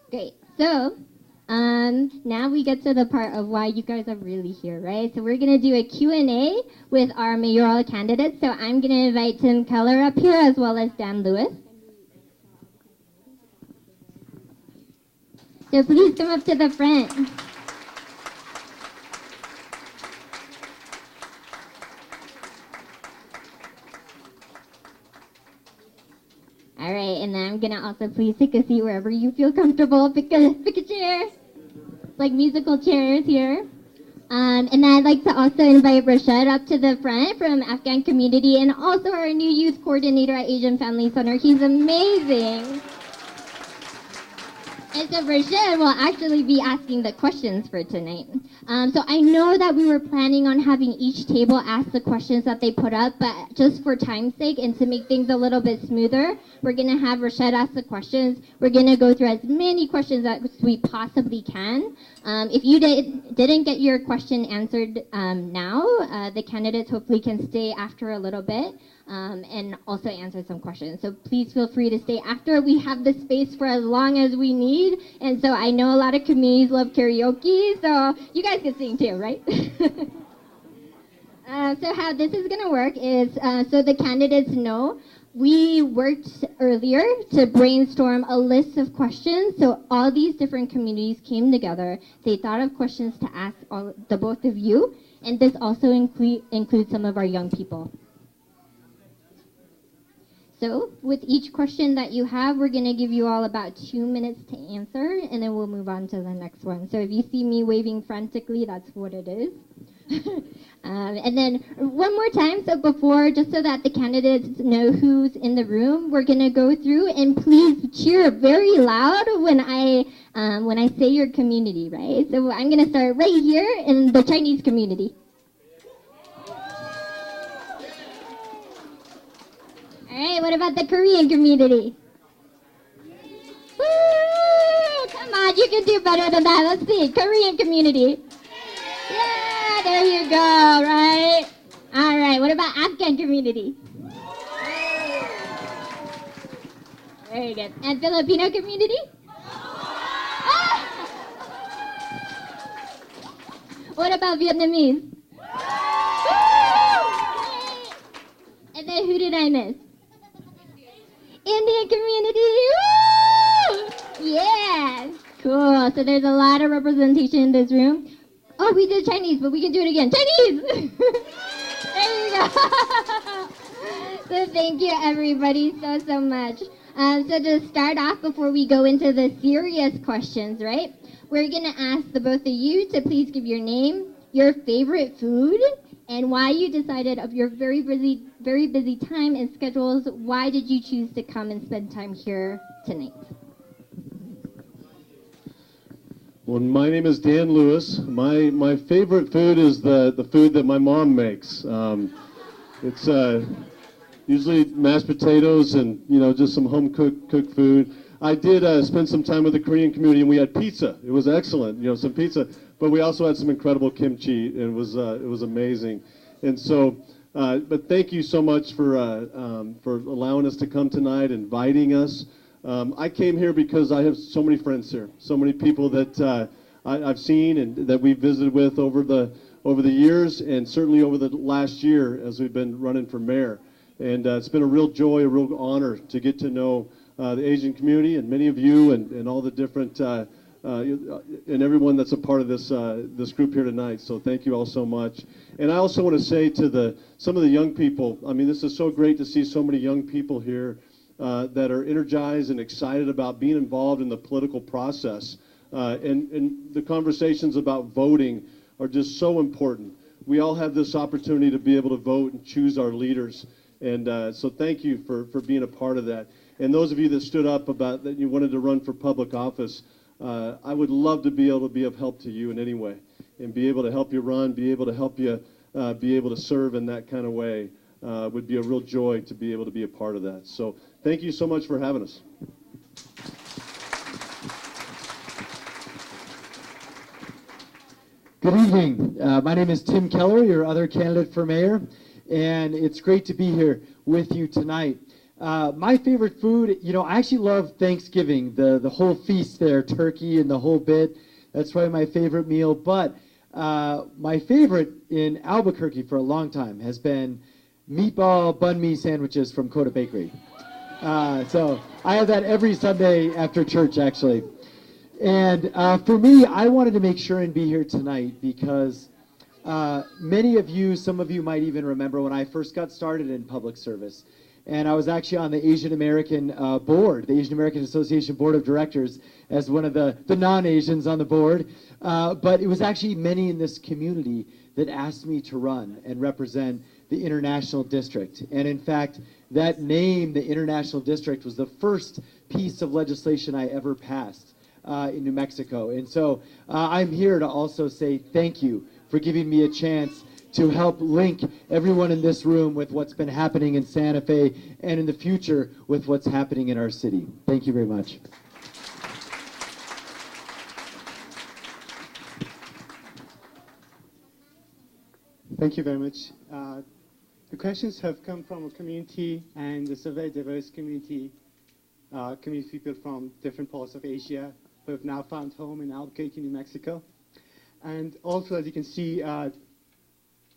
Great. So, now we get to the part of why you guys are really here, right? So we're going to do a Q&A with our mayoral candidates. So I'm going to invite Tim Keller up here as well as Dan Lewis. So please come up to the front. All right, and then I'm going to also please take a seat wherever you feel comfortable. Pick a chair. Like musical chairs here. And then I'd like to also invite Rashad up to the front from Afghan community and also our new youth coordinator at Asian Family Center. He's amazing. And so Rashad will actually be asking the questions for tonight. So I know that we were planning on having each table ask the questions that they put up, but just for time's sake and to make things a little bit smoother, we're going to have Rashad ask the questions. We're going to go through as many questions as we possibly can. If you didn't get your question answered now, the candidates hopefully can stay after a little bit. And also answer some questions. So please feel free to stay after. We have the space for as long as we need. And so I know a lot of communities love karaoke, so you guys can sing too, right? So how this is going to work is, so the candidates know, we worked earlier to brainstorm a list of questions. So all these different communities came together. They thought of questions to ask the both of you. And this also includes some of our young people. So with each question that you have, we're going to give you all about 2 minutes to answer, and then we'll move on to the next one. So if you see me waving frantically, that's what it is. And then one more time, so before, just so that the candidates know who's in the room, we're going to go through, and please cheer very loud when I say your community, right? So I'm going to start right here in the Chinese community. All right, what about the Korean community? Woo! Come on, you can do better than that. Let's see, Korean community. Yeah, there you go, right? All right, what about Afghan community? Very good. And Filipino community? Ah! What about Vietnamese? Woo! And then who did I miss? Indian community. Woo! Yeah, cool. So there's a lot of representation in this room. Oh, we did Chinese, but we can do it again. Chinese! There you go. So thank you, everybody, so much. So to start off, before we go into the serious questions, right, we're going to ask the both of you to please give your name, your favorite food, and why you decided of your very busy time and schedules, why did you choose to come and spend time here tonight? Well, my name is Dan Lewis. My favorite food is the food that my mom makes. It's usually mashed potatoes and just some home cooked food. I did spend some time with the Korean community, and we had pizza. It was excellent, some pizza. But we also had some incredible kimchi, and it was amazing. And so, but thank you so much for allowing us to come tonight, inviting us. I came here because I have so many friends here, so many people that I've seen and that we've visited with over the years, and certainly over the last year as we've been running for mayor. And it's been a real joy, a real honor to get to know the Asian community and many of you and all the different and everyone that's a part of this group here tonight. So thank you all so much. And I also want to say to some of the young people, I mean, this is so great to see so many young people here that are energized and excited about being involved in the political process. And the conversations about voting are just so important. We all have this opportunity to be able to vote and choose our leaders. And so thank you for being a part of that. And those of you that stood up about that you wanted to run for public office, I would love to be able to be of help to you in any way and be able to help you run, be able to help you be able to serve in that kind of way. Would be a real joy to be able to be a part of that. So thank you so much for having us. Good evening. My name is Tim Keller, your other candidate for mayor, and it's great to be here with you tonight. My favorite food, I actually love Thanksgiving, the whole feast there, turkey and the whole bit. That's probably my favorite meal. But my favorite in Albuquerque for a long time has been meatball banh mi sandwiches from Coda Bakery. So I have that every Sunday after church, actually. And for me, I wanted to make sure and be here tonight because many of you, some of you might even remember when I first got started in public service. And I was actually on the Asian American board, the Asian American Association Board of Directors, as one of the non-Asians on the board. But it was actually many in this community that asked me to run and represent the International District. And in fact, that name, the International District, was the first piece of legislation I ever passed in New Mexico. And so I'm here to also say thank you for giving me a chance to help link everyone in this room with what's been happening in Santa Fe and in the future with what's happening in our city. Thank you very much. Thank you very much. The questions have come from a community, and it's a very diverse community, community people from different parts of Asia who have now found home in Albuquerque, New Mexico. And also, as you can see,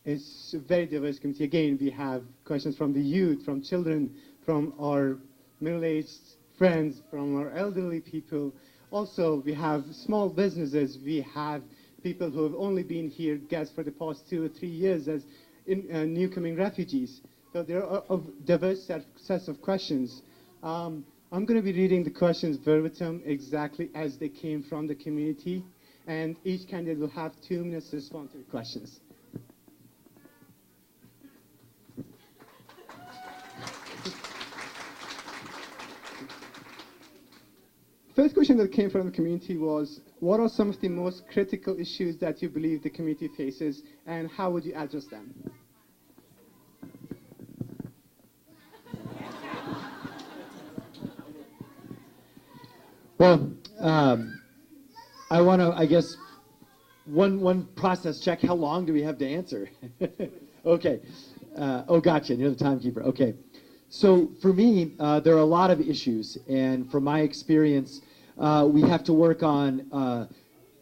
it's a very diverse community. Again, we have questions from the youth, from children, from our middle-aged friends, from our elderly people. Also, we have small businesses. We have people who have only been here guests for the past 2 or 3 years as newcoming refugees. So there are a diverse set of questions. I'm going to be reading the questions verbatim exactly as they came from the community, and each candidate will have 2 minutes to respond to the questions. First question that came from the community was, what are some of the most critical issues that you believe the community faces, and how would you address them? Well, I want to, I guess, one process check. How long do we have to answer? Okay. Oh, gotcha. You're the timekeeper. Okay. So for me, there are a lot of issues, and from my experience, we have to work on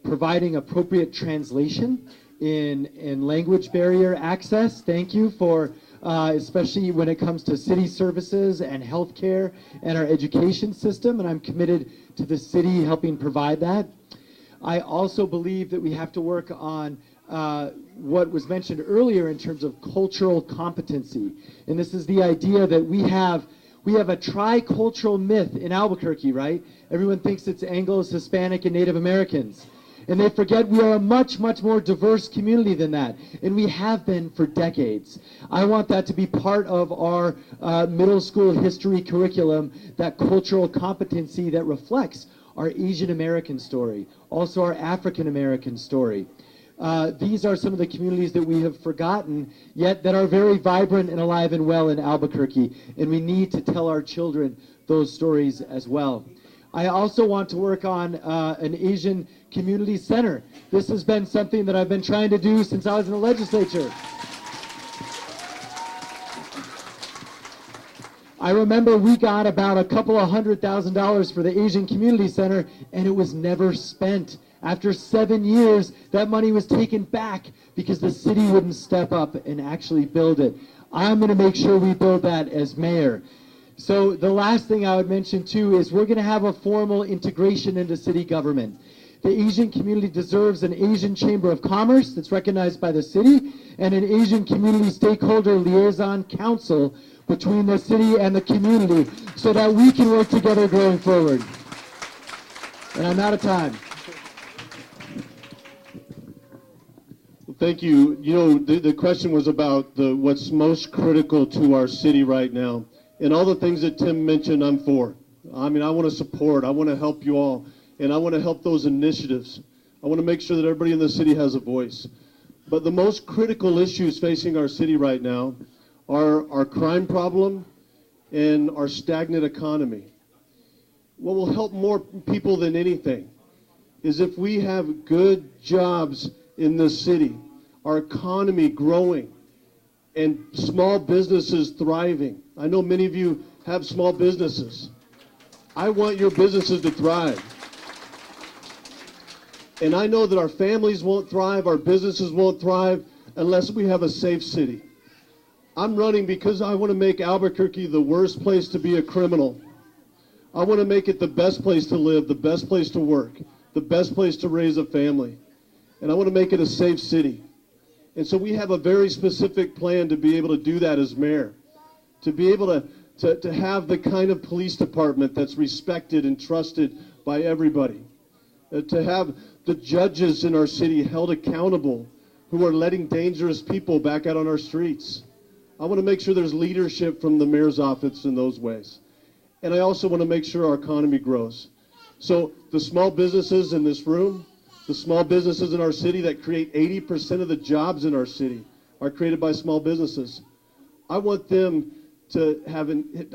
providing appropriate translation in language barrier access. Thank you for, especially when it comes to city services and healthcare and our education system, and I'm committed to the city helping provide that. I also believe that we have to work on what was mentioned earlier in terms of cultural competency. And this is the idea that we have a tri-cultural myth in Albuquerque, right? Everyone thinks it's Anglos, Hispanic, and Native Americans. And they forget we are a much, much more diverse community than that. And we have been for decades. I want that to be part of our middle school history curriculum, that cultural competency that reflects our Asian American story, also our African American story. These are some of the communities that we have forgotten, yet that are very vibrant and alive and well in Albuquerque, and we need to tell our children those stories as well. I also want to work on an Asian community center. This has been something that I've been trying to do since I was in the legislature. I remember we got about a couple of $100,000 for the Asian Community Center, and it was never spent. After 7 years, that money was taken back because the city wouldn't step up and actually build it. I'm going to make sure we build that as mayor. So the last thing I would mention, too, is we're going to have a formal integration into city government. The Asian community deserves an Asian Chamber of Commerce that's recognized by the city and an Asian Community Stakeholder Liaison Council between the city and the community so that we can work together going forward. And I'm out of time. Thank you. You know, the question was about what's most critical to our city right now. And all the things that Tim mentioned, I'm for. I mean, I want to support. I want to help you all. And I want to help those initiatives. I want to make sure that everybody in the city has a voice. But the most critical issues facing our city right now are our crime problem and our stagnant economy. What will help more people than anything is if we have good jobs in this city, our economy growing, and small businesses thriving. I know many of you have small businesses. I want your businesses to thrive. And I know that our families won't thrive, our businesses won't thrive unless we have a safe city. I'm running because I want to make Albuquerque the worst place to be a criminal. I want to make it the best place to live, the best place to work, the best place to raise a family. And I want to make it a safe city. And so we have a very specific plan to be able to do that as mayor, to be able to have the kind of police department that's respected and trusted by everybody, to have the judges in our city held accountable who are letting dangerous people back out on our streets. I want to make sure there's leadership from the mayor's office in those ways. And I also want to make sure our economy grows. So the small businesses in this room, the small businesses in our city that create 80% of the jobs in our city are created by small businesses. I want them to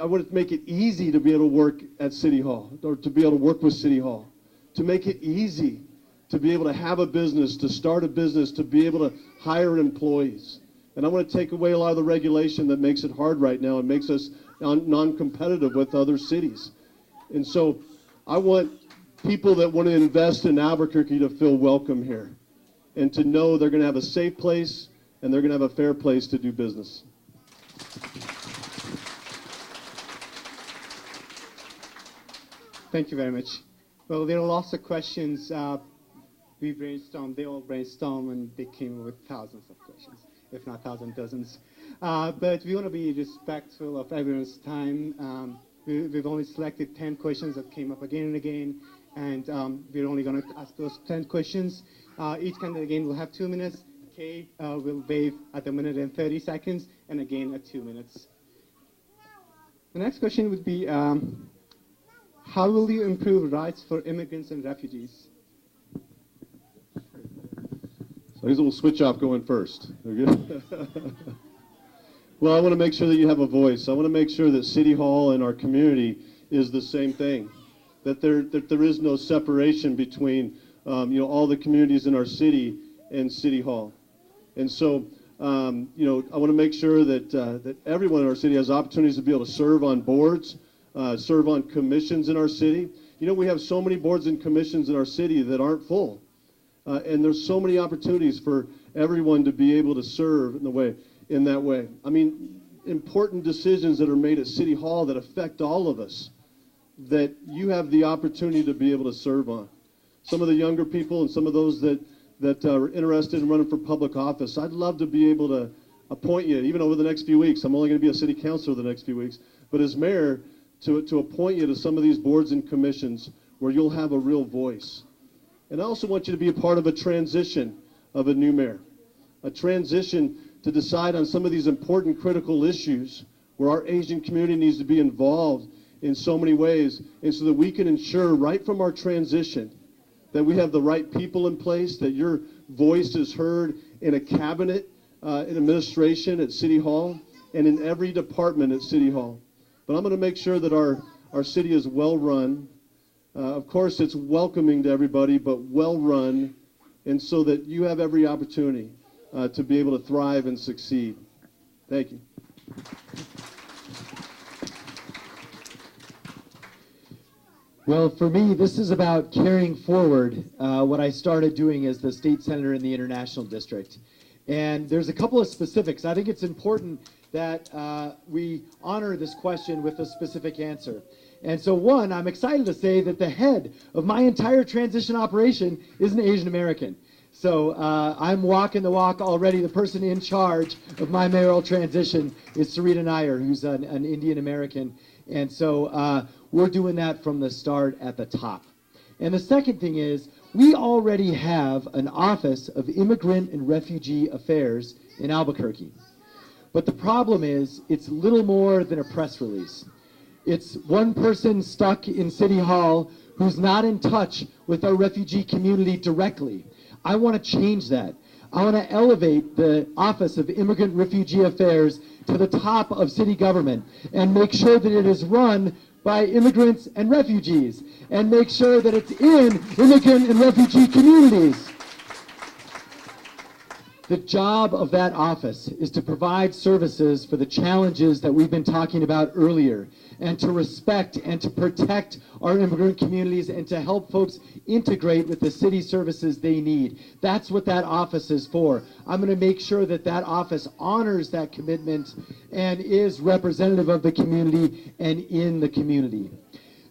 I want to make it easy to be able to work at City Hall, or to be able to work with City Hall, to make it easy to be able to have a business, to start a business, to be able to hire employees. And I want to take away a lot of the regulation that makes it hard right now and makes us non-competitive with other cities. And so I want people that want to invest in Albuquerque to feel welcome here and to know they're going to have a safe place and they're going to have a fair place to do business. Thank you very much. Well, there are lots of questions. We brainstormed, they all brainstormed, and they came up with thousands of questions, if not thousands, dozens. But we want to be respectful of everyone's time. We've only selected 10 questions that came up again and again, and we're only going to ask those 10 questions. Each candidate, again, will have 2 minutes. Kay will wave at 1 minute and 30 seconds, and again at 2 minutes. The next question would be, how will you improve rights for immigrants and refugees? So I guess we'll switch off going first. Well, I want to make sure that you have a voice. I want to make sure that City Hall and our community is the same thing, that there is no separation between all the communities in our city and City Hall. And so I want to make sure that everyone in our city has opportunities to be able to serve on boards, serve on commissions in our city. We have so many boards and commissions in our city that aren't full. And there's so many opportunities for everyone to be able to serve in that way. I mean, important decisions that are made at City Hall that affect all of us, that you have the opportunity to be able to serve on. Some of the younger people and some of those that are interested in running for public office, I'd love to be able to appoint you, even over the next few weeks. I'm only going to be a city councilor the next few weeks, but as mayor, to appoint you to some of these boards and commissions where you'll have a real voice. And I also want you to be a part of a transition of a new mayor, a transition to decide on some of these important critical issues where our Asian community needs to be involved in so many ways, and so that we can ensure right from our transition that we have the right people in place, that your voice is heard in a cabinet, in administration at City Hall, and in every department at City Hall. But I'm going to make sure that our city is well run. Of course, it's welcoming to everybody, but well run, and so that you have every opportunity to be able to thrive and succeed. Thank you. Well, for me, this is about carrying forward what I started doing as the state senator in the International District. And there's a couple of specifics. I think it's important that we honor this question with a specific answer. And so, one, I'm excited to say that the head of my entire transition operation is an Asian American. So I'm walking the walk already. The person in charge of my mayoral transition is Sarita Nair, who's an Indian American. And so we're doing that from the start at the top. And the second thing is, we already have an Office of Immigrant and Refugee Affairs in Albuquerque. But the problem is, it's little more than a press release. It's one person stuck in City Hall who's not in touch with our refugee community directly. I want to change that. I want to elevate the Office of Immigrant and Refugee Affairs to the top of city government and make sure that it is run by immigrants and refugees, and make sure that it's in immigrant and refugee communities. The job of that office is to provide services for the challenges that we've been talking about earlier, and to respect and to protect our immigrant communities and to help folks integrate with the city services they need. That's what that office is for. I'm going to make sure that that office honors that commitment and is representative of the community and in the community.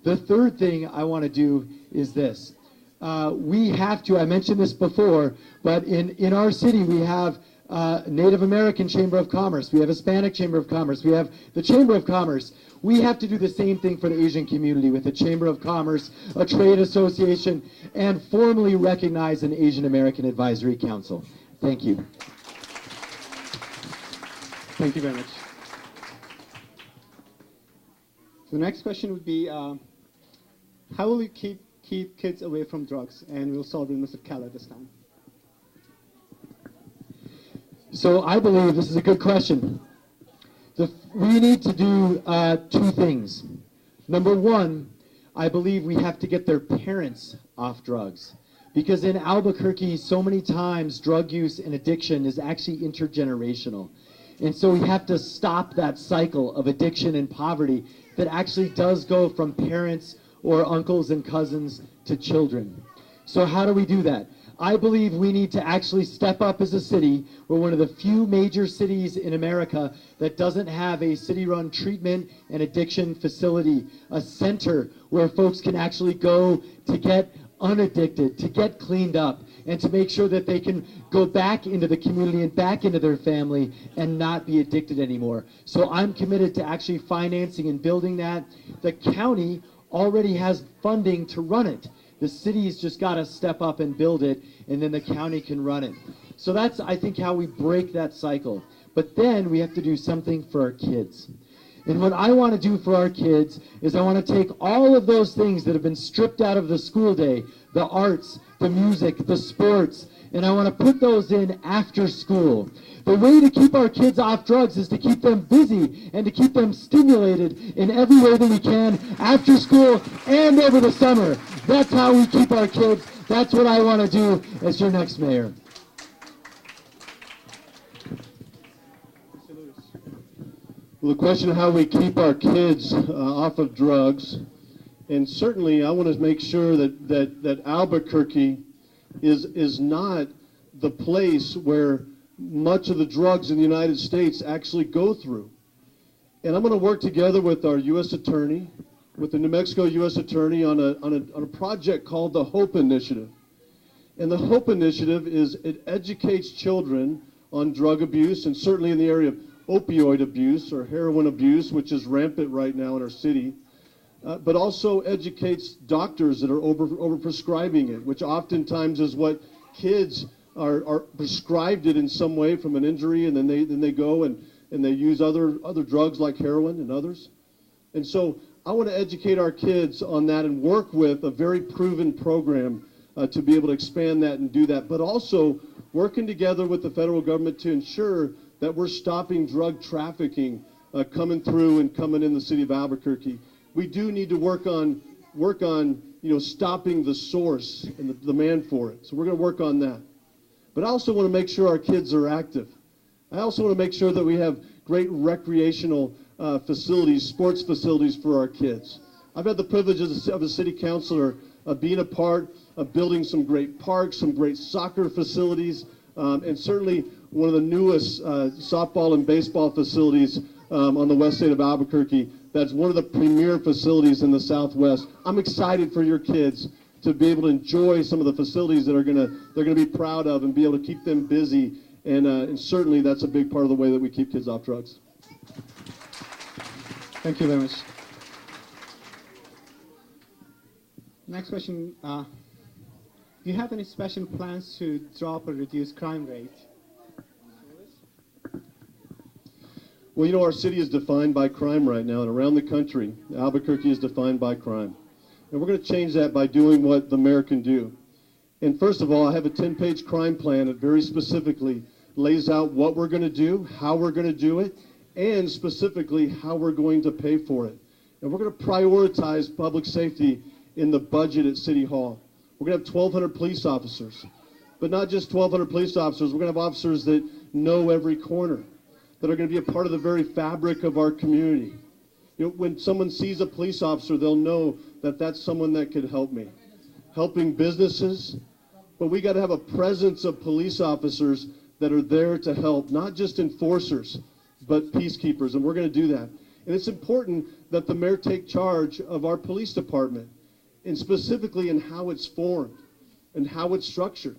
The third thing I want to do is this. We have to, I mentioned this before, but in our city we have Native American Chamber of Commerce, we have Hispanic Chamber of Commerce, we have the Chamber of Commerce. We have to do the same thing for the Asian community with the Chamber of Commerce, a trade association, and formally recognize an Asian American Advisory Council. Thank you. Thank you very much. The next question would be, how will you keep kids away from drugs? And we'll start with Mr. Keller this time. So I believe this is a good question. We need to do two things. Number one, I believe we have to get their parents off drugs. Because in Albuquerque, so many times drug use and addiction is actually intergenerational. And so we have to stop that cycle of addiction and poverty that actually does go from parents or uncles and cousins to children. So how do we do that? I believe we need to actually step up as a city. We're one of the few major cities in America that doesn't have a city-run treatment and addiction facility, a center where folks can actually go to get unaddicted, to get cleaned up, and to make sure that they can go back into the community and back into their family and not be addicted anymore. So I'm committed to actually financing and building that. The county already has funding to run it. The city's just got to step up and build it, and then the county can run it. So that's, I think, how we break that cycle. But then we have to do something for our kids. And what I want to do for our kids is I want to take all of those things that have been stripped out of the school day, the arts, the music, the sports, and I want to put those in after school. The way to keep our kids off drugs is to keep them busy and to keep them stimulated in every way that we can after school and over the summer. That's how we keep our kids. That's what I want to do as your next mayor. Well, the question of how we keep our kids off of drugs, and certainly I want to make sure that Albuquerque is not the place where much of the drugs in the United States actually go through. And I'm going to work together with our U.S. Attorney, with the New Mexico U.S. Attorney on a project called the HOPE Initiative. And the HOPE Initiative it educates children on drug abuse, and certainly in the area of opioid abuse or heroin abuse, which is rampant right now in our city, but also educates doctors that are over-prescribing it, which oftentimes is what kids are prescribed it in some way from an injury, and then they go and they use other drugs like heroin and others. And so I want to educate our kids on that and work with a very proven program to be able to expand that and do that, but also working together with the federal government to ensure that we're stopping drug trafficking coming through and coming in the city of Albuquerque. We do need to work on stopping the source and the demand for it. So we're going to work on that. But I also want to make sure our kids are active. I also want to make sure that we have great recreational facilities, sports facilities for our kids. I've had the privilege as a city councilor of being a part of building some great parks, some great soccer facilities, and certainly one of the newest softball and baseball facilities on the west side of Albuquerque. That's one of the premier facilities in the Southwest. I'm excited for your kids to be able to enjoy some of the facilities that they're gonna be proud of and be able to keep them busy. And certainly that's a big part of the way that we keep kids off drugs. Thank you very much. Next question. Do you have any special plans to drop or reduce crime rate? Well, our city is defined by crime right now, and around the country, Albuquerque is defined by crime. And we're going to change that by doing what the mayor can do. And first of all, I have a 10-page crime plan that very specifically lays out what we're going to do, how we're going to do it, and specifically how we're going to pay for it. And we're going to prioritize public safety in the budget at City Hall. We're going to have 1,200 police officers. But not just 1,200 police officers. We're going to have officers that know every corner, that are going to be a part of the very fabric of our community. You know, when someone sees a police officer, they'll know that that's someone that could help me. Helping businesses, but we got to have a presence of police officers that are there to help, not just enforcers, but peacekeepers, and we're going to do that. And it's important that the mayor take charge of our police department, and specifically in how it's formed and how it's structured.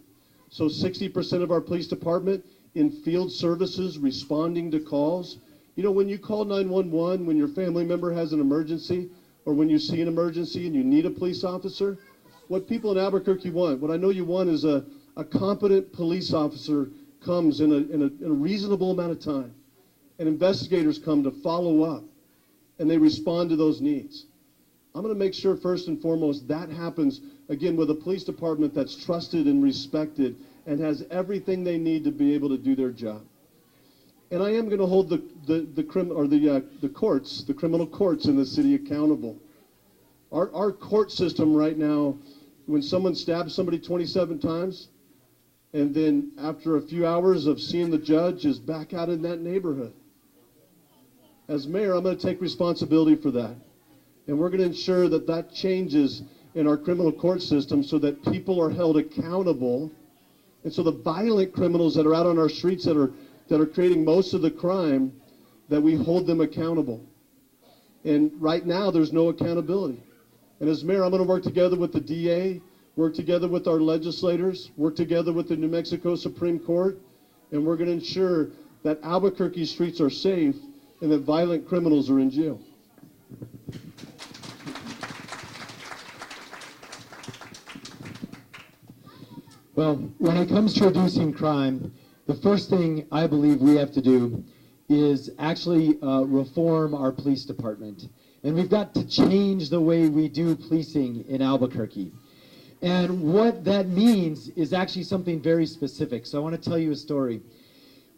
So 60% of our police department in field services, responding to calls. You know, when you call 911, when your family member has an emergency, or when you see an emergency and you need a police officer, what people in Albuquerque want, what I know you want, is a competent police officer comes in a reasonable amount of time, and investigators come to follow up, and they respond to those needs. I'm going to make sure first and foremost that happens, again, with a police department that's trusted and respected and has everything they need to be able to do their job. And I am going to hold the criminal courts in the city accountable. Our court system right now, when someone stabs somebody 27 times, and then after a few hours of seeing the judge, is back out in that neighborhood. As mayor, I'm going to take responsibility for that. And we're going to ensure that that changes in our criminal court system so that people are held accountable. And so the violent criminals that are out on our streets that are creating most of the crime, that we hold them accountable. And right now, there's no accountability. And as mayor, I'm going to work together with the DA, work together with our legislators, work together with the New Mexico Supreme Court, and we're going to ensure that Albuquerque streets are safe and that violent criminals are in jail. Well, when it comes to reducing crime, the first thing I believe we have to do is actually reform our police department. And we've got to change the way we do policing in Albuquerque. And what that means is actually something very specific. So I want to tell you a story.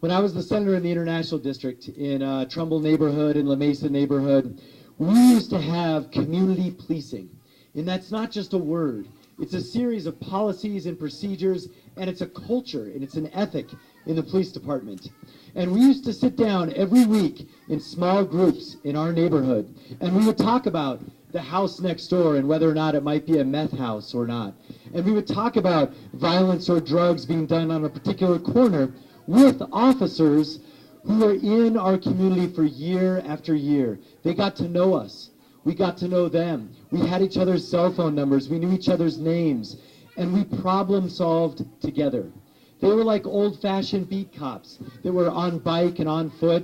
When I was the senator in the International District in Trumbull neighborhood and La Mesa neighborhood, we used to have community policing. And that's not just a word. It's a series of policies and procedures, and it's a culture, and it's an ethic in the police department. And we used to sit down every week in small groups in our neighborhood, and we would talk about the house next door and whether or not it might be a meth house or not. And we would talk about violence or drugs being done on a particular corner with officers who are in our community for year after year. They got to know us. We got to know them. We had each other's cell phone numbers. We knew each other's names. And we problem solved together. They were like old-fashioned beat cops that were on bike and on foot.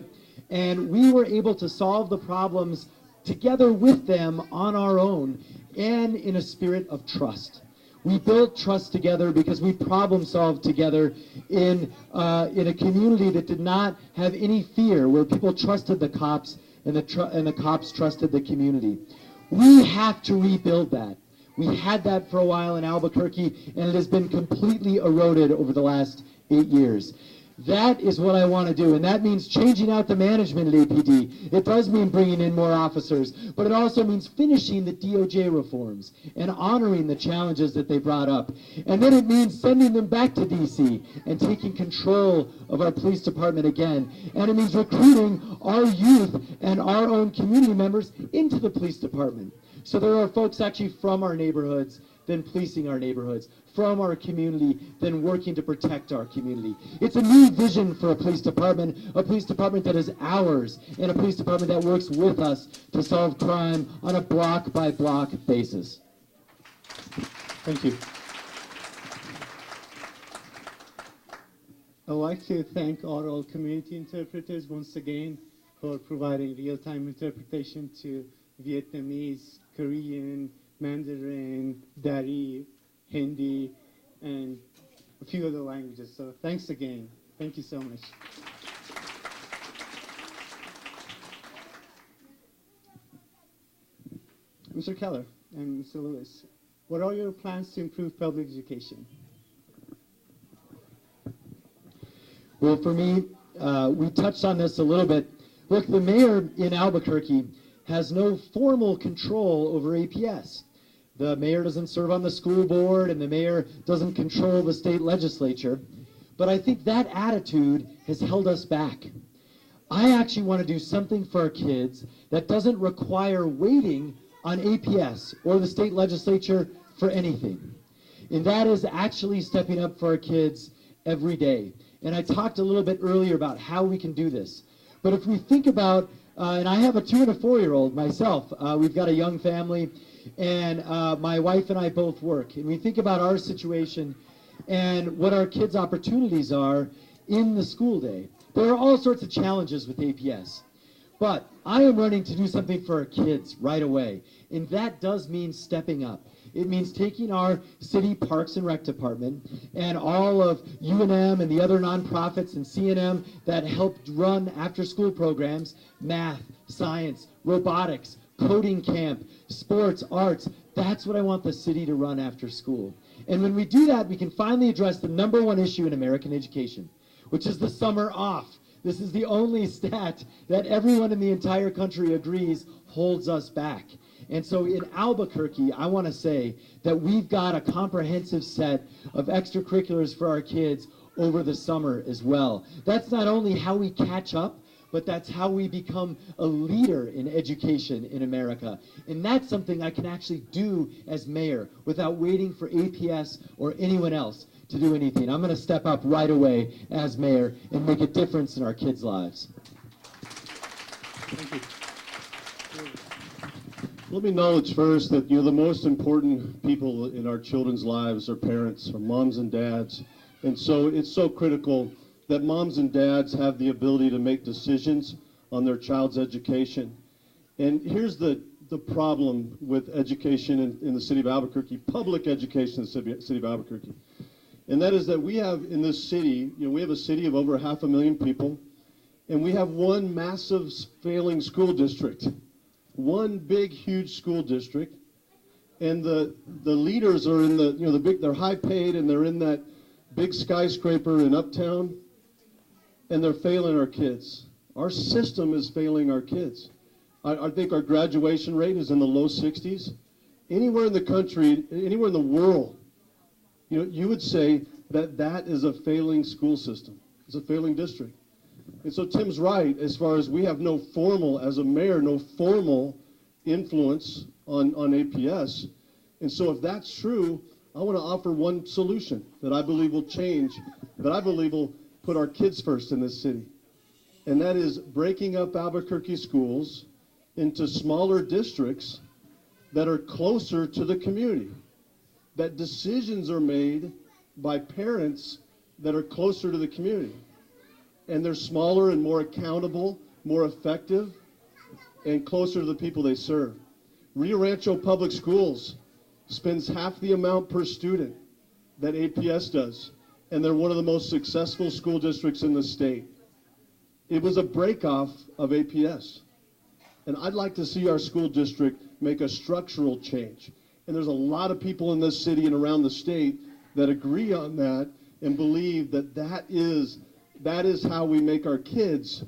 And we were able to solve the problems together with them on our own and in a spirit of trust. We built trust together because we problem solved together in a community that did not have any fear, where people trusted the cops and the cops trusted the community. We have to rebuild that. We had that for a while in Albuquerque, and it has been completely eroded over the last 8 years. That is what I want to do, and that means changing out the management at APD. It does mean bringing in more officers, but it also means finishing the DOJ reforms and honoring the challenges that they brought up. And then it means sending them back to DC and taking control of our police department again. And it means recruiting our youth and our own community members into the police department. So there are folks actually from our neighborhoods then policing our neighborhoods, from our community, then working to protect our community. It's a new vision for a police department that is ours, and a police department that works with us to solve crime on a block-by-block basis. Thank you. I'd like to thank all community interpreters once again for providing real-time interpretation to Vietnamese, Korean, Mandarin, Dari, Hindi, and a few other languages. So thanks again. Thank you so much. Mr. Keller and Mr. Lewis, what are your plans to improve public education? Well, for me, we touched on this a little bit. Look, the mayor in Albuquerque has no formal control over APS. The mayor doesn't serve on the school board, and the mayor doesn't control the state legislature. But I think that attitude has held us back. I actually want to do something for our kids that doesn't require waiting on APS or the state legislature for anything. And that is actually stepping up for our kids every day. And I talked a little bit earlier about how we can do this. But if we think about, and I have a 2 and a 4-year-old myself, we've got a young family, and my wife and I both work. And we think about our situation and what our kids' opportunities are in the school day. There are all sorts of challenges with APS. But I am running to do something for our kids right away. And that does mean stepping up. It means taking our city Parks and Rec department and all of UNM and the other nonprofits and CNM that helped run after-school programs, math, science, robotics, coding camp, sports, arts. That's what I want the city to run after school. And when we do that, we can finally address the #1 issue in American education, which is the summer off. This is the only stat that everyone in the entire country agrees holds us back. And so in Albuquerque, I want to say that we've got a comprehensive set of extracurriculars for our kids over the summer as well. That's not only how we catch up, but that's how we become a leader in education in America. And that's something I can actually do as mayor without waiting for APS or anyone else to do anything. I'm going to step up right away as mayor and make a difference in our kids' lives. Thank you. Let me acknowledge first that the most important people in our children's lives are parents, or moms and dads. And so it's so critical that moms and dads have the ability to make decisions on their child's education. And here's the problem with education in the city of Albuquerque, public education in the city of Albuquerque. And that is that we have in this city, we have a city of over 500,000 people, and we have one massive failing school district, one big, huge school district, and the leaders are in they're high paid, and they're in that big skyscraper in Uptown, and they're failing our kids. Our system is failing our kids. I think our graduation rate is in the low 60s. Anywhere in the country, anywhere in the world, you would say that is a failing school system. It's a failing district. And so Tim's right, as far as we have no formal, as a mayor, no formal influence on APS. And so if that's true, I want to offer one solution that I believe will change, that I believe will put our kids first in this city. And that is breaking up Albuquerque schools into smaller districts that are closer to the community. That decisions are made by parents that are closer to the community. And they're smaller and more accountable, more effective, and closer to the people they serve. Rio Rancho Public Schools spends half the amount per student that APS does, and they're one of the most successful school districts in the state. It was a breakoff of APS. And I'd like to see our school district make a structural change. And there's a lot of people in this city and around the state that agree on that and believe that is how we make our kids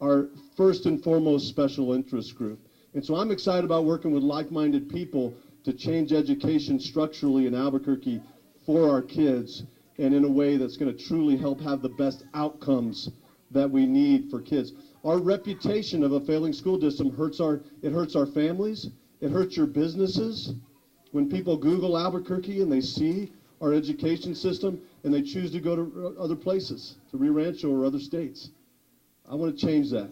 our first and foremost special interest group. And so I'm excited about working with like-minded people to change education structurally in Albuquerque for our kids, and in a way that's going to truly help have the best outcomes that we need for kids. Our reputation of a failing school district hurts our families, it hurts your businesses. When people Google Albuquerque and they see our education system and they choose to go to other places, to Rio Rancho or other states. I want to change that.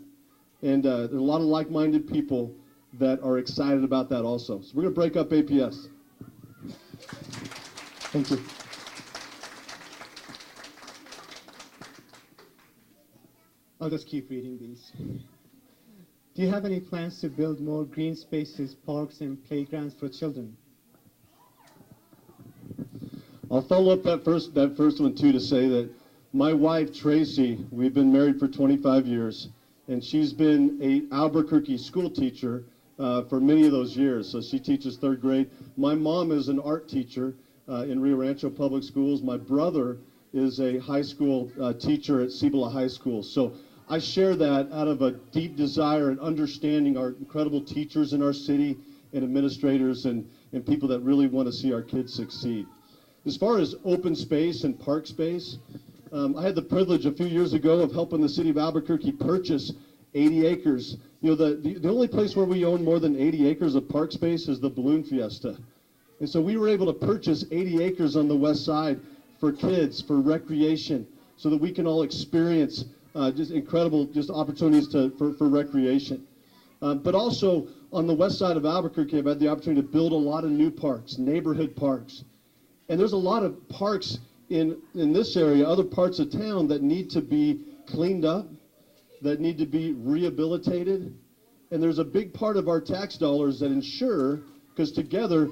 And there's a lot of like-minded people that are excited about that also. So we're going to break up APS. Thank you. I'll just keep reading these. Do you have any plans to build more green spaces, parks, and playgrounds for children? I'll follow up that first one too to say that my wife Tracy, we've been married for 25 years, and she's been a Albuquerque school teacher for many of those years. So she teaches 3rd grade. My mom is an art teacher in Rio Rancho Public Schools. My brother is a high school teacher at Cibola High School. So I share that out of a deep desire and understanding our incredible teachers in our city and administrators, and and people that really want to see our kids succeed. As far as open space and park space, I had the privilege a few years ago of helping the city of Albuquerque purchase 80 acres. You know, the only place where we own more than 80 acres of park space is the Balloon Fiesta. And so we were able to purchase 80 acres on the west side for kids, for recreation, so that we can all experience just incredible opportunities for recreation. But also on the west side of Albuquerque, I've had the opportunity to build a lot of new parks, neighborhood parks. And there's a lot of parks in this area, other parts of town, that need to be cleaned up, that need to be rehabilitated. And there's a big part of our tax dollars that ensure, because together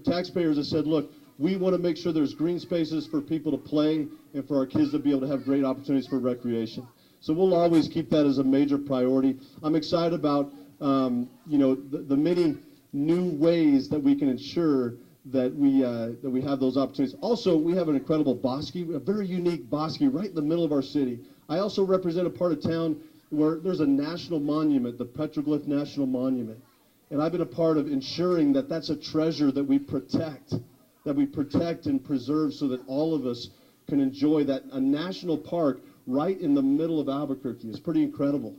taxpayers have said, look, we want to make sure there's green spaces for people to play and for our kids to be able to have great opportunities for recreation. So we'll always keep that as a major priority. I'm excited about the many new ways that we can ensure that we have those opportunities. Also, we have an incredible bosque, a very unique bosque right in the middle of our city. I also represent a part of town where there's a national monument, the Petroglyph National Monument. And I've been a part of ensuring that that's a treasure that we protect and preserve so that all of us can enjoy that. A national park right in the middle of Albuquerque is pretty incredible.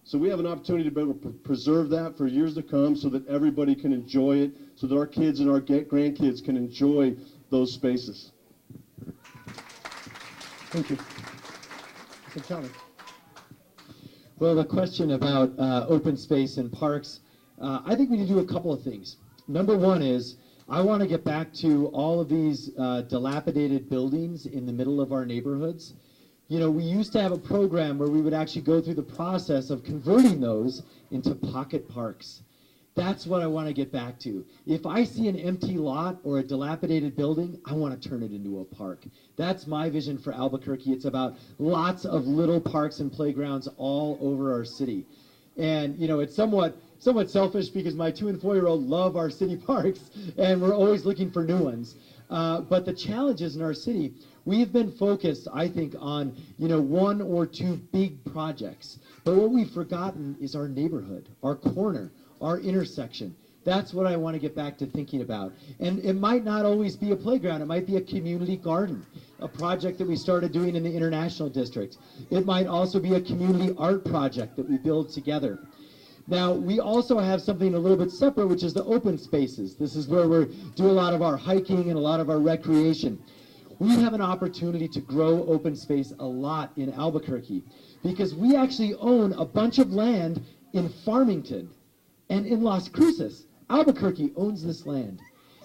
So we have an opportunity to be able to preserve that for years to come so that everybody can enjoy it, so that our kids and our grandkids can enjoy those spaces. Thank you. So Keller. Well, the question about open space and parks, I think we need to do a couple of things. Number one is, I want to get back to all of these dilapidated buildings in the middle of our neighborhoods. You know, we used to have a program where we would actually go through the process of converting those into pocket parks. That's what I want to get back to. If I see an empty lot or a dilapidated building, I want to turn it into a park. That's my vision for Albuquerque. It's about lots of little parks and playgrounds all over our city. And, you know, it's somewhat selfish because my 2- and 4-year-old love our city parks, and we're always looking for new ones. But the challenges in our city, we've been focused, I think, on, you know, 1 or 2 big projects. But what we've forgotten is our neighborhood, our corner, our intersection. That's what I want to get back to thinking about. And it might not always be a playground. It might be a community garden, a project that we started doing in the International District. It might also be a community art project that we build together. Now, we also have something a little bit separate, which is the open spaces. This is where we do a lot of our hiking and a lot of our recreation. We have an opportunity to grow open space a lot in Albuquerque because we actually own a bunch of land in Farmington and in Las Cruces. Albuquerque owns this land.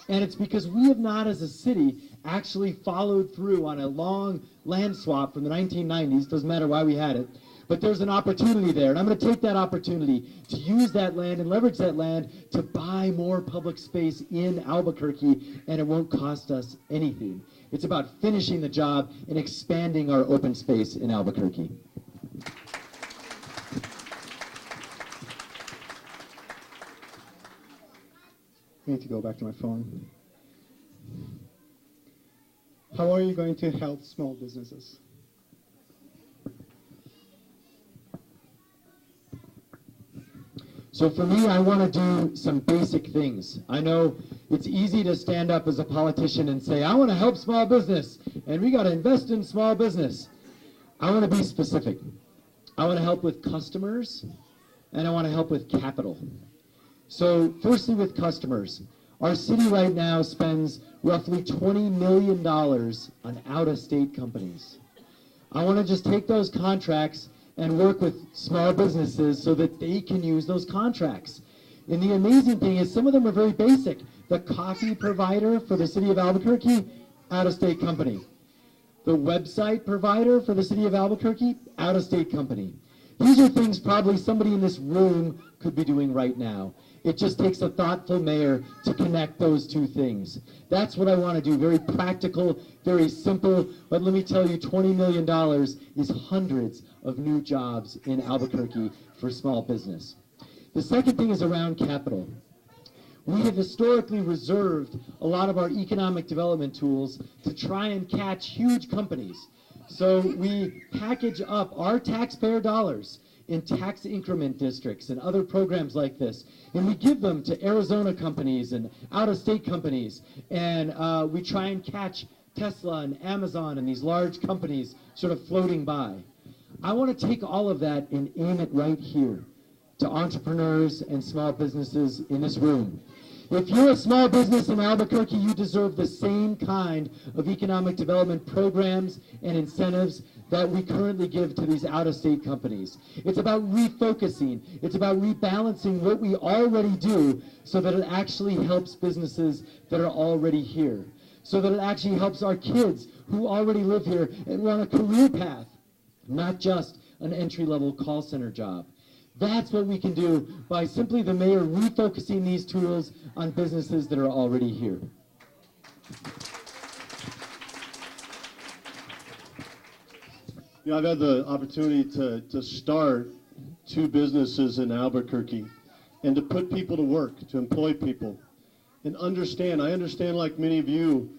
And it's because we have not, as a city, actually followed through on a long land swap from the 1990s. Doesn't matter why we had it. But there's an opportunity there, and I'm going to take that opportunity to use that land and leverage that land to buy more public space in Albuquerque, and it won't cost us anything. It's about finishing the job and expanding our open space in Albuquerque. I need to go back to my phone. How are you going to help small businesses? So for me, I want to do some basic things. I know it's easy to stand up as a politician and say, I want to help small business, and we got to invest in small business. I want to be specific. I want to help with customers, and I want to help with capital. So firstly, with customers, our city right now spends roughly $20 million on out-of-state companies. I want to just take those contracts and work with small businesses so that they can use those contracts. And the amazing thing is some of them are very basic. The coffee provider for the city of Albuquerque, out-of-state company. The website provider for the city of Albuquerque, out-of-state company. These are things probably somebody in this room could be doing right now. It just takes a thoughtful mayor to connect those two things. That's what I want to do. Very practical, very simple. But let me tell you, $20 million is hundreds of new jobs in Albuquerque for small business. The second thing is around capital. We have historically reserved a lot of our economic development tools to try and catch huge companies. So we package up our taxpayer dollars in tax increment districts and other programs like this. And we give them to Arizona companies and out-of-state companies. And we try and catch Tesla and Amazon and these large companies sort of floating by. I want to take all of that and aim it right here to entrepreneurs and small businesses in this room. If you're a small business in Albuquerque, you deserve the same kind of economic development programs and incentives that we currently give to these out-of-state companies. It's about refocusing. It's about rebalancing what we already do so that it actually helps businesses that are already here, so that it actually helps our kids who already live here and run a career path, not just an entry-level call center job. That's what we can do by simply the mayor refocusing these tools on businesses that are already here. You know, I've had the opportunity to start 2 businesses in Albuquerque and to put people to work, to employ people. And I understand like many of you,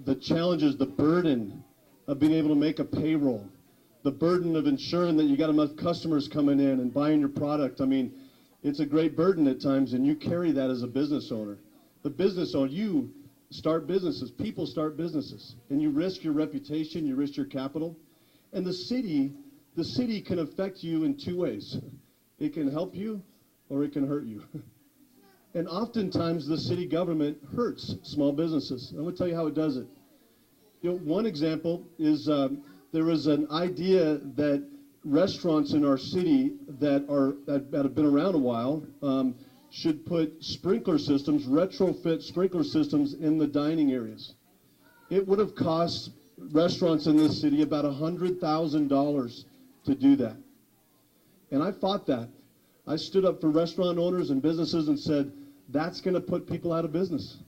the challenges, the burden of being able to make a payroll, the burden of ensuring that you got enough customers coming in and buying your product. I mean, it's a great burden at times, and you carry that as a business owner. The business owner, you start businesses, people start businesses, and you risk your reputation, you risk your capital. And the city can affect you in 2 ways. It can help you or it can hurt you. And oftentimes the city government hurts small businesses. I'm going to tell you how it does it. You know, one example is there was an idea that restaurants in our city that have been around a while should put sprinkler systems, retrofit sprinkler systems in the dining areas. It would have cost restaurants in this city about $100,000 to do that. And I fought that. I stood up for restaurant owners and businesses and said, that's going to put people out of business.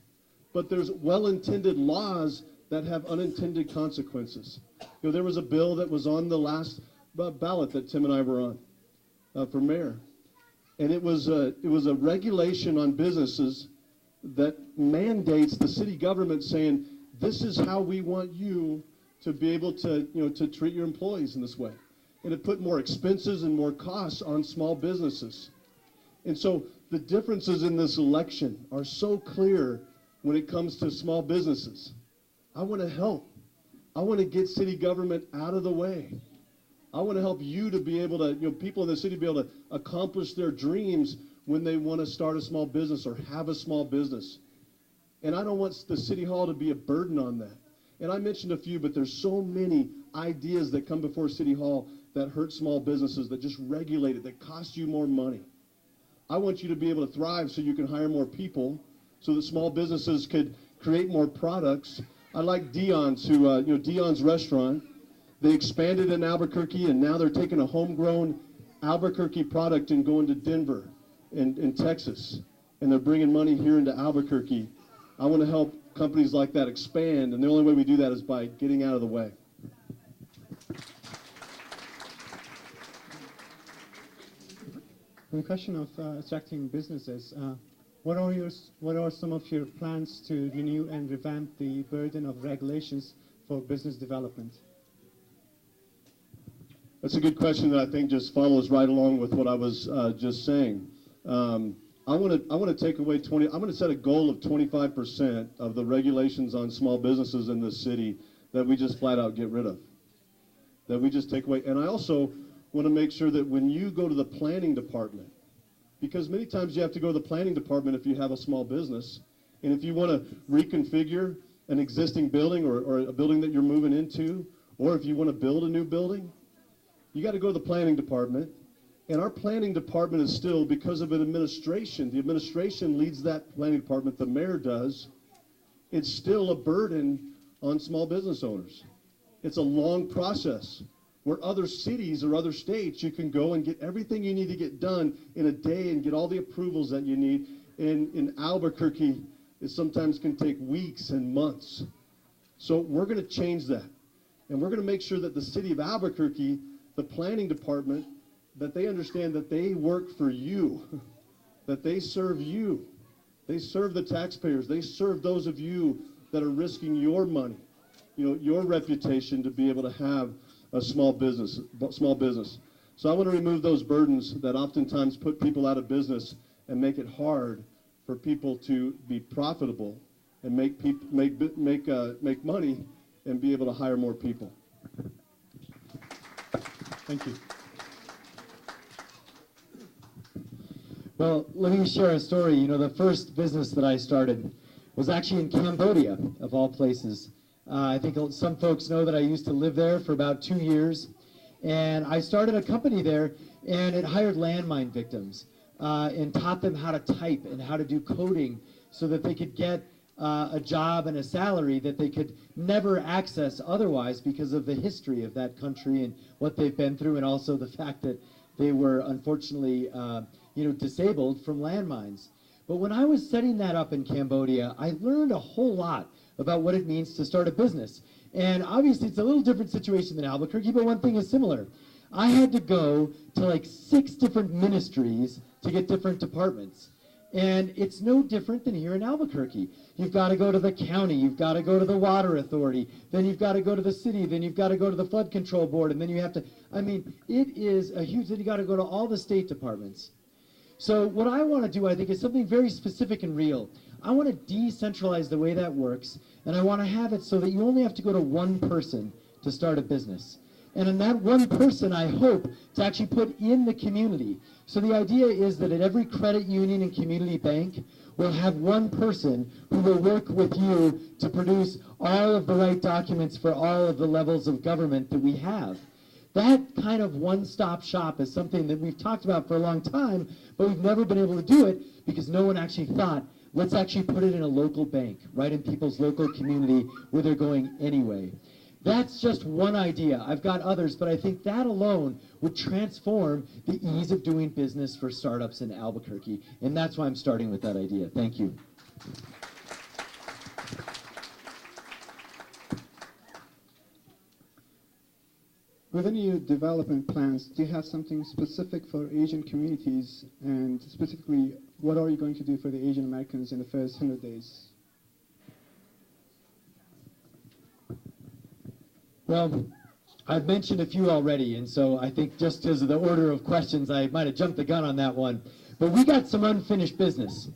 But there's well-intended laws that have unintended consequences. You know, there was a bill that was on the last ballot that Tim and I were on for mayor. And it was a regulation on businesses that mandates the city government saying, this is how we want you to be able to, to treat your employees in this way. And it put more expenses and more costs on small businesses. And so the differences in this election are so clear when it comes to small businesses. I want to help. I want to get city government out of the way. I want to help you to be able to, people in the city be able to accomplish their dreams when they want to start a small business or have a small business. And I don't want the city hall to be a burden on that. And I mentioned a few, but there's so many ideas that come before city hall that hurt small businesses, that just regulate it, that cost you more money. I want you to be able to thrive so you can hire more people, so that small businesses could create more products. I like Dion's, Dion's restaurant. They expanded in Albuquerque, and now they're taking a homegrown Albuquerque product and going to Denver and Texas. And they're bringing money here into Albuquerque. I want to help companies like that expand, and the only way we do that is by getting out of the way. On the question of attracting businesses, what are some of your plans to renew and revamp the burden of regulations for business development? That's a good question that I think just follows right along with what I was just saying. I want to take away I'm going to set a goal of 25% of the regulations on small businesses in this city that we just flat out get rid of, that we just take away. And I also want to make sure that when you go to the planning department, because many times you have to go to the planning department if you have a small business, and if you want to reconfigure an existing building or a building that you're moving into, or if you want to build a new building, you got to go to the planning department. And our planning department is still, because of an administration, the administration leads that planning department, the mayor does, it's still a burden on small business owners. It's a long process. Where other cities or other states, you can go and get everything you need to get done in a day and get all the approvals that you need. In Albuquerque, it sometimes can take weeks and months. So we're going to change that. And we're going to make sure that the city of Albuquerque, the planning department, that they understand that they work for you, that they serve you. They serve the taxpayers. They serve those of you that are risking your money, your reputation to be able to have a small business. So I want to remove those burdens that oftentimes put people out of business and make it hard for people to be profitable and make money and be able to hire more people. Thank you. Well, let me share a story. You know, the first business that I started was actually in Cambodia, of all places. I think some folks know that I used to live there for about 2 years. And I started a company there, and it hired landmine victims and taught them how to type and how to do coding so that they could get a job and a salary that they could never access otherwise because of the history of that country and what they've been through, and also the fact that they were unfortunately disabled from landmines. But when I was setting that up in Cambodia, I learned a whole lot about what it means to start a business. And obviously it's a little different situation than Albuquerque, but one thing is similar. I had to go to like 6 different ministries to get different departments. And it's no different than here in Albuquerque. You've got to go to the county, you've got to go to the water authority, then you've got to go to the city, then you've got to go to the flood control board, and then you have to, it is a huge, then you got to go to all the state departments. So what I want to do, I think, is something very specific and real. I want to decentralize the way that works, and I want to have it so that you only have to go to one person to start a business. And in that one person, I hope to actually put in the community. So the idea is that at every credit union and community bank, we'll have one person who will work with you to produce all of the right documents for all of the levels of government that we have. That kind of one-stop shop is something that we've talked about for a long time, but we've never been able to do it because no one actually thought, let's actually put it in a local bank, right in people's local community where they're going anyway. That's just one idea. I've got others, but I think that alone would transform the ease of doing business for startups in Albuquerque, and that's why I'm starting with that idea. Thank you. Within your development plans, do you have something specific for Asian communities, and specifically, what are you going to do for the Asian Americans in the first 100 days? Well, I've mentioned a few already, and so I think just because of the order of questions, I might have jumped the gun on that one. But we got some unfinished business.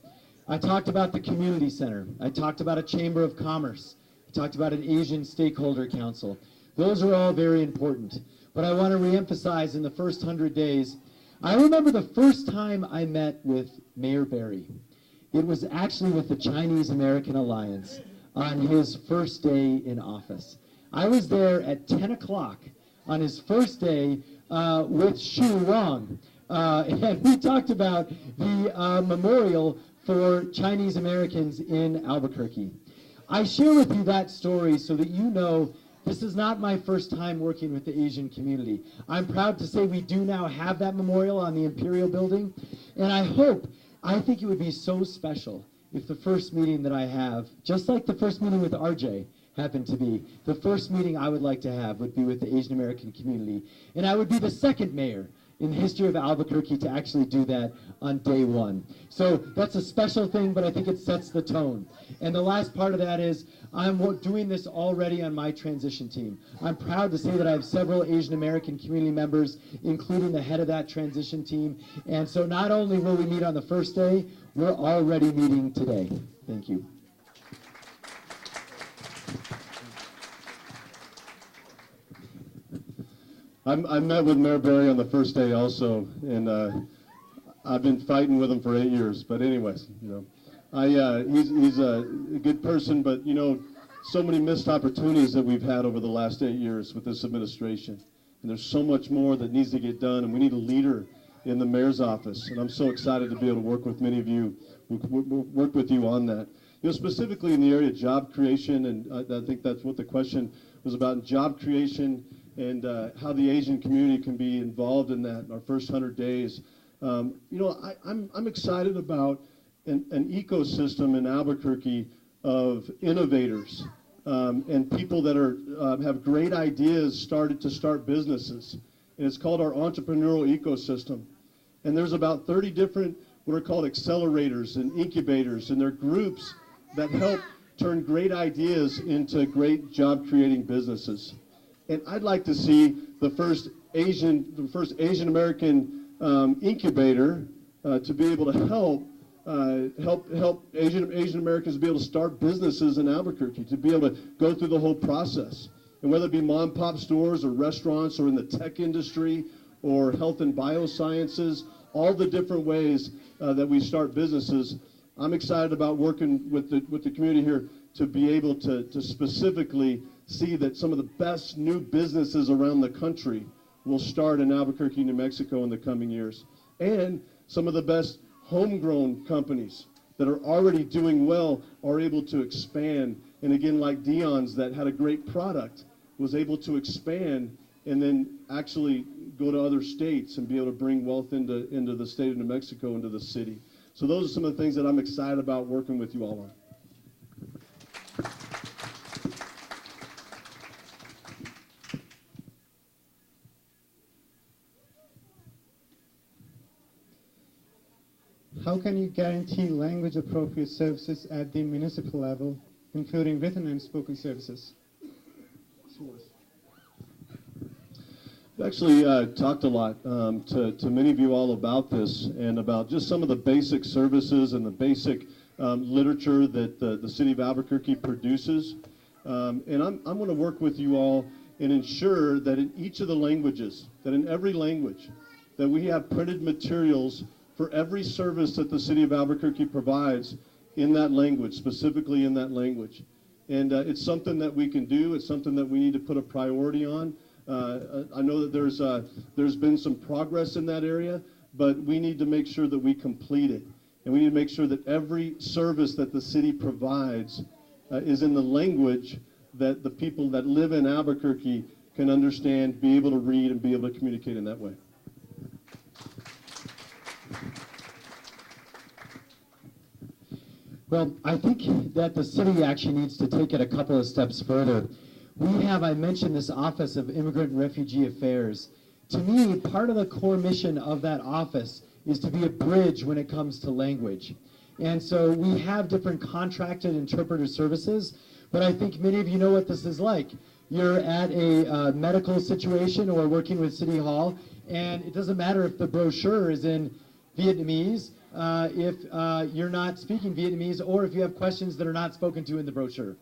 I talked about the community center. I talked about a chamber of commerce. I talked about an Asian stakeholder council. Those are all very important. But I want to reemphasize in the first 100 days, I remember the first time I met with Mayor Barry. It was actually with the Chinese American Alliance on his first day in office. I was there at 10 o'clock on his first day with Xu Wang, and we talked about the memorial for Chinese Americans in Albuquerque. I share with you that story so that you know this is not my first time working with the Asian community. I'm proud to say we do now have that memorial on the Imperial Building, and I think it would be so special if the first meeting that I have, just like the first meeting with RJ, happened to be, the first meeting I would like to have would be with the Asian American community. And I would be the second mayor in the history of Albuquerque to actually do that on day one. So that's a special thing, but I think it sets the tone. And the last part of that is I'm doing this already on my transition team. I'm proud to say that I have several Asian American community members, including the head of that transition team. And so not only will we meet on the first day, we're already meeting today. Thank you. I met with Mayor Barry on the first day also, and I've been fighting with him for 8 years. But anyways, he's a good person, but so many missed opportunities that we've had over the last 8 years with this administration, and there's so much more that needs to get done, and we need a leader in the mayor's office, and I'm so excited to be able to work with many of you, work with you on that. Specifically in the area of job creation, and I think that's what the question was about, job creation. And how the Asian community can be involved in that in our first 100 days. I'm excited about an ecosystem in Albuquerque of innovators and people that have great ideas to start businesses. And it's called our entrepreneurial ecosystem. And there's about 30 different what are called accelerators and incubators, and they're groups that help turn great ideas into great job creating businesses. And I'd like to see the first Asian American incubator to be able to help Asian Americans be able to start businesses in Albuquerque, to be able to go through the whole process. And whether it be mom and pop stores or restaurants or in the tech industry or health and biosciences, all the different ways that we start businesses, I'm excited about working with the community here to be able to specifically see that some of the best new businesses around the country will start in Albuquerque, New Mexico in the coming years. And some of the best homegrown companies that are already doing well are able to expand. And again, like Dion's that had a great product, was able to expand and then actually go to other states and be able to bring wealth into the state of New Mexico, into the city. So those are some of the things that I'm excited about working with you all on. How can you guarantee language-appropriate services at the municipal level, including written and spoken services? I've actually talked a lot to many of you all about this and about just some of the basic services and the basic literature that the city of Albuquerque produces. And I'm going to work with you all and ensure that in each of the languages, that in every language, that we have printed materials for every service that the city of Albuquerque provides in that language, specifically in that language. And it's something that we can do. It's something that we need to put a priority on. I know that there's been some progress in that area, but we need to make sure that we complete it. And we need to make sure that every service that the city provides is in the language that the people that live in Albuquerque can understand, be able to read, and be able to communicate in that way. Well, I think that the city actually needs to take it a couple of steps further. We have, I mentioned, this Office of Immigrant and Refugee Affairs. To me, part of the core mission of that office is to be a bridge when it comes to language. And so we have different contracted interpreter services, but I think many of you know what this is like. You're at a medical situation or working with City Hall, and it doesn't matter if the brochure is in Vietnamese, if you're not speaking Vietnamese, or if you have questions that are not spoken to in the brochure.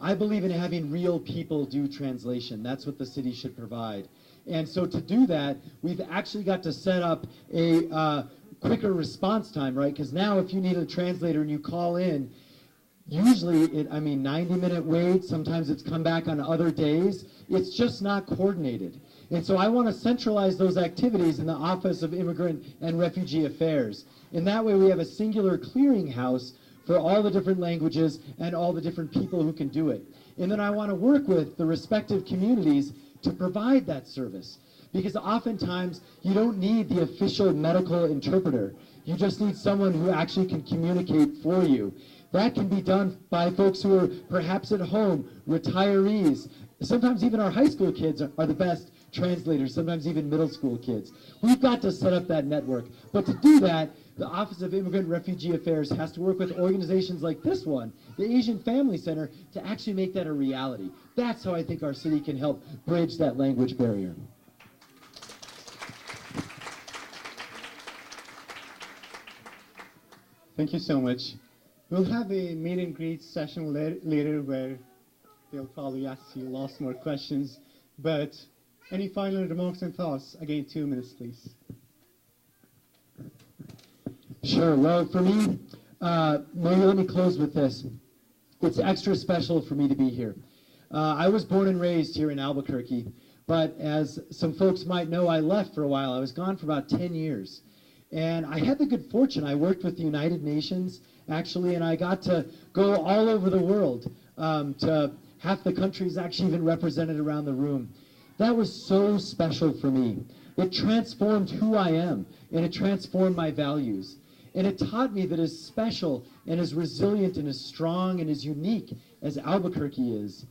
I believe in having real people do translation. That's what the city should provide. And so to do that, we've actually got to set up a quicker response time, right? Because now if you need a translator and you call in, usually 90-minute wait, sometimes it's come back on other days. It's just not coordinated. And so I want to centralize those activities in the Office of Immigrant and Refugee Affairs. In that way, we have a singular clearinghouse for all the different languages and all the different people who can do it. And then I want to work with the respective communities to provide that service. Because oftentimes, you don't need the official medical interpreter. You just need someone who actually can communicate for you. That can be done by folks who are perhaps at home, retirees. Sometimes even our high school kids are the best translators, sometimes even middle school kids. We've got to set up that network. But to do that, the Office of Immigrant and Refugee Affairs has to work with organizations like this one, the Asian Family Center, to actually make that a reality. That's how I think our city can help bridge that language barrier. Thank you so much. We'll have a meet and greet session later where they'll probably ask you lots more questions. But any final remarks and thoughts? Again, 2 minutes, please. Sure. Well, for me, maybe let me close with this. It's extra special for me to be here. I was born and raised here in Albuquerque, but as some folks might know, I left for a while. I was gone for about 10 years. And I had the good fortune. I worked with the United Nations, actually, and I got to go all over the world. To half the countries actually even represented around the room. That was so special for me. It transformed who I am, and it transformed my values. And it taught me that as special and as resilient and as strong and as unique as Albuquerque is,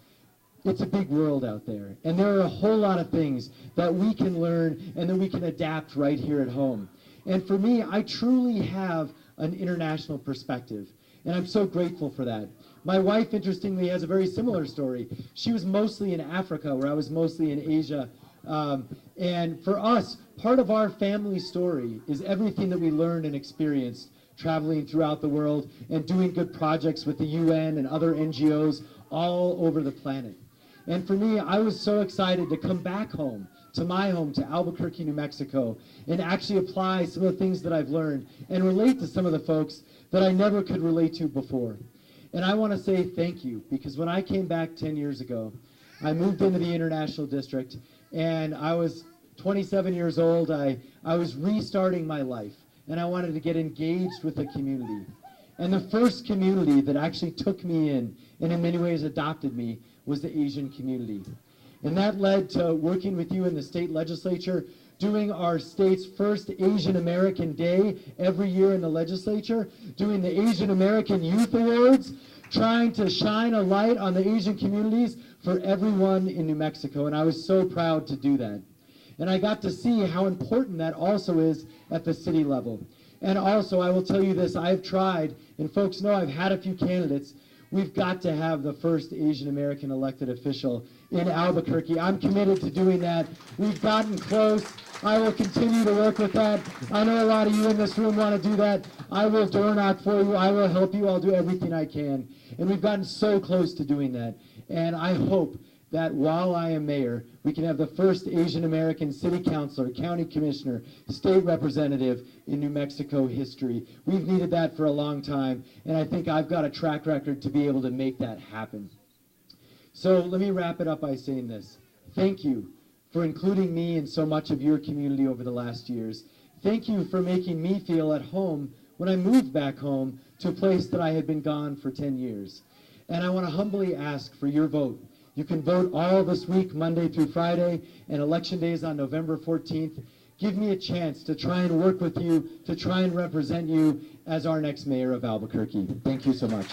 it's a big world out there. And there are a whole lot of things that we can learn and that we can adapt right here at home. And for me, I truly have an international perspective. And I'm so grateful for that. My wife, interestingly, has a very similar story. She was mostly in Africa, where I was mostly in Asia, And for us, part of our family story is everything that we learned and experienced traveling throughout the world and doing good projects with the UN and other NGOs all over the planet. And for me, I was so excited to come back home, to my home, to Albuquerque, New Mexico, and actually apply some of the things that I've learned and relate to some of the folks that I never could relate to before. And I want to say thank you, because when I came back 10 years ago, I moved into the International District, and I was 27 years old. I was restarting my life, and I wanted to get engaged with the community. And the first community that actually took me in and in many ways adopted me, was the Asian community. And that led to working with you in the state legislature, doing our state's first Asian American Day every year in the legislature, doing the Asian American Youth Awards, trying to shine a light on the Asian communities for everyone in New Mexico. And I was so proud to do that. And I got to see how important that also is at the city level. And also, I will tell you this, I've tried, and folks know I've had a few candidates. We've got to have the first Asian American elected official in Albuquerque. I'm committed to doing that. We've gotten close. I will continue to work with that. I know a lot of you in this room want to do that. I will door knock for you. I will help you. I'll do everything I can. And we've gotten so close to doing that. And I hope that while I am mayor, we can have the first Asian American city councilor, county commissioner, state representative in New Mexico history. We've needed that for a long time, and I think I've got a track record to be able to make that happen. So let me wrap it up by saying this. Thank you for including me in so much of your community over the last years. Thank you for making me feel at home when I moved back home to a place that I had been gone for 10 years. And I want to humbly ask for your vote. You can vote all this week, Monday through Friday, and Election Day is on November 14th. Give me a chance to try and work with you, to try and represent you as our next mayor of Albuquerque. Thank you so much.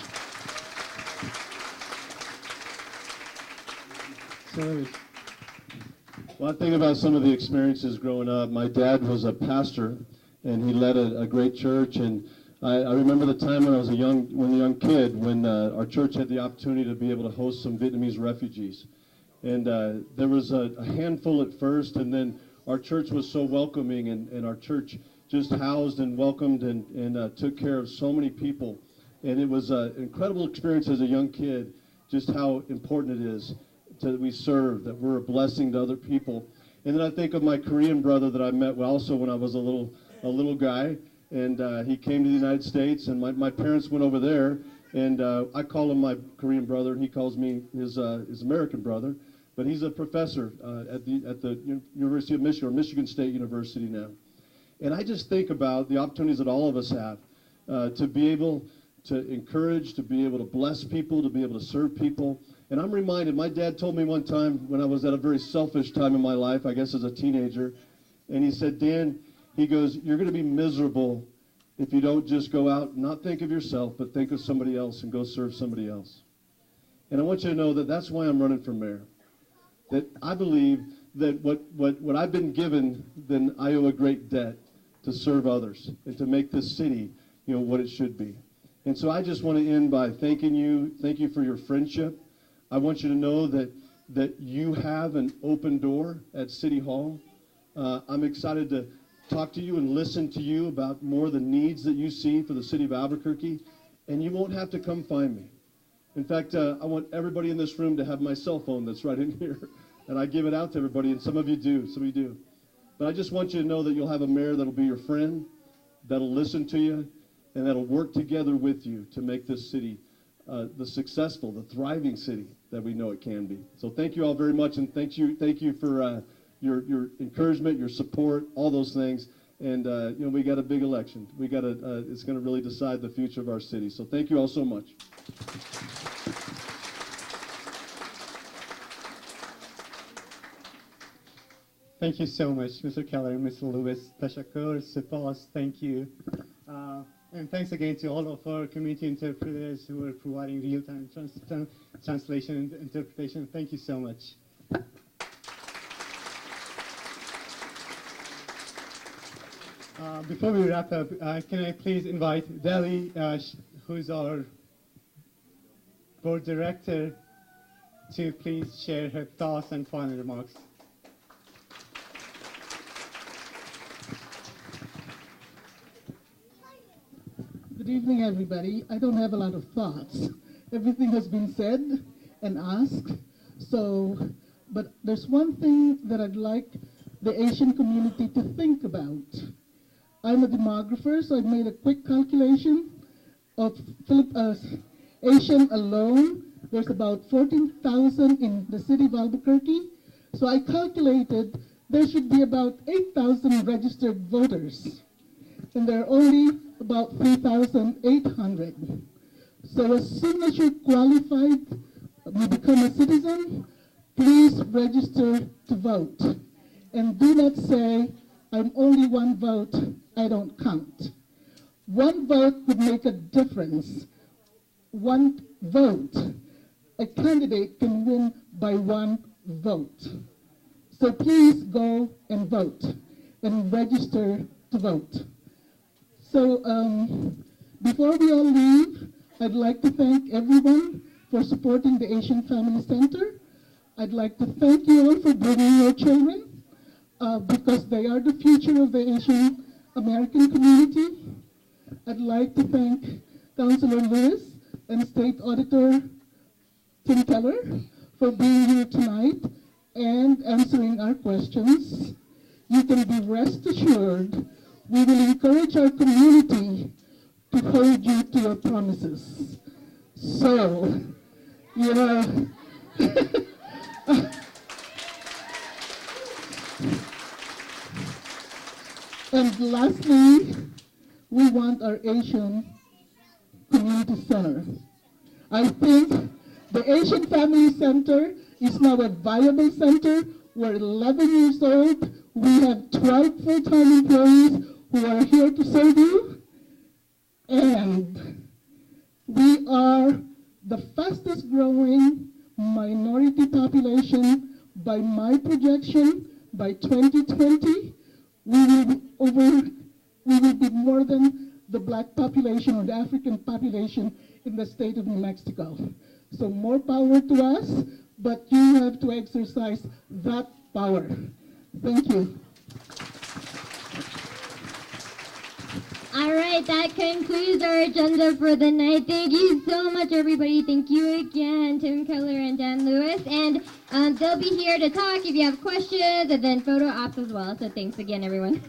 So, one thing about some of the experiences growing up, my dad was a pastor, and he led a great church, and I remember the time when I was a young kid, when our church had the opportunity to be able to host some Vietnamese refugees. And there was a handful at first, and then our church was so welcoming, and our church just housed and welcomed and took care of so many people. And it was an incredible experience as a young kid, just how important it is that we serve, that we're a blessing to other people. And then I think of my Korean brother that I met also when I was a little guy. And he came to the United States, and my parents went over there, and I call him my Korean brother, and he calls me his American brother. But he's a professor at the University of Michigan, or Michigan State University now. And I just think about the opportunities that all of us have to be able to encourage, to be able to bless people, to be able to serve people. And I'm reminded, my dad told me one time when I was at a very selfish time in my life, I guess as a teenager, and he said, Dan, he goes, you're going to be miserable if you don't just go out and not think of yourself, but think of somebody else and go serve somebody else. And I want you to know that that's why I'm running for mayor. That I believe that what I've been given, then I owe a great debt to serve others and to make this city, what it should be. And so I just want to end by thanking you. Thank you for your friendship. I want you to know that you have an open door at City Hall. I'm excited to talk to you and listen to you about more the needs that you see for the city of Albuquerque, and you won't have to come find me. In fact, I want everybody in this room to have my cell phone that's right in here, and I give it out to everybody, and some of you do. But I just want you to know that you'll have a mayor that'll be your friend, that'll listen to you, and that'll work together with you to make this city the successful, the thriving city that we know it can be. So thank you all very much, and thank you for your encouragement, your support, all those things. And we got a big election. It's going to really decide the future of our city. So thank you all so much. Thank you so much, Mr. Keller and Mr. Lewis. Tashakur, Sipas, thank you. And thanks again to all of our community interpreters who are providing real-time translation and interpretation. Thank you so much. Before we wrap up, can I please invite Deli, who's our board director, to please share her thoughts and final remarks. Good evening, everybody. I don't have a lot of thoughts. Everything has been said and asked. But there's one thing that I'd like the Asian community to think about. I'm a demographer, so I've made a quick calculation of Asian alone. There's about 14,000 in the city of Albuquerque. So I calculated there should be about 8,000 registered voters. And there are only about 3,800. So as soon as you're qualified, you become a citizen, please register to vote. And do not say, I'm only one vote, I don't count. One vote would make a difference. One vote, a candidate can win by one vote. So please go and vote and register to vote. So before we all leave, I'd like to thank everyone for supporting the Asian Family Center. I'd like to thank you all for bringing your children because they are the future of the Asian American community. I'd like to thank Councilor Lewis and State Auditor Tim Keller for being here tonight and answering our questions. You can be rest assured we will encourage our community to hold you to your promises. So, you know, and lastly, we want our Asian Community Center. I think the Asian Family Center is now a viable center. We're 11 years old. We have 12 full-time employees who are here to serve you. And we are the fastest growing minority population. By my projection, by 2020, we will be more than the black population or the African population in the state of New Mexico. So more power to us, but you have to exercise that power. Thank you. All right, that concludes our agenda for the night. Thank you so much, everybody. Thank you again, Tim Keller and Dan Lewis. And they'll be here to talk if you have questions, and then photo ops as well. So thanks again, everyone.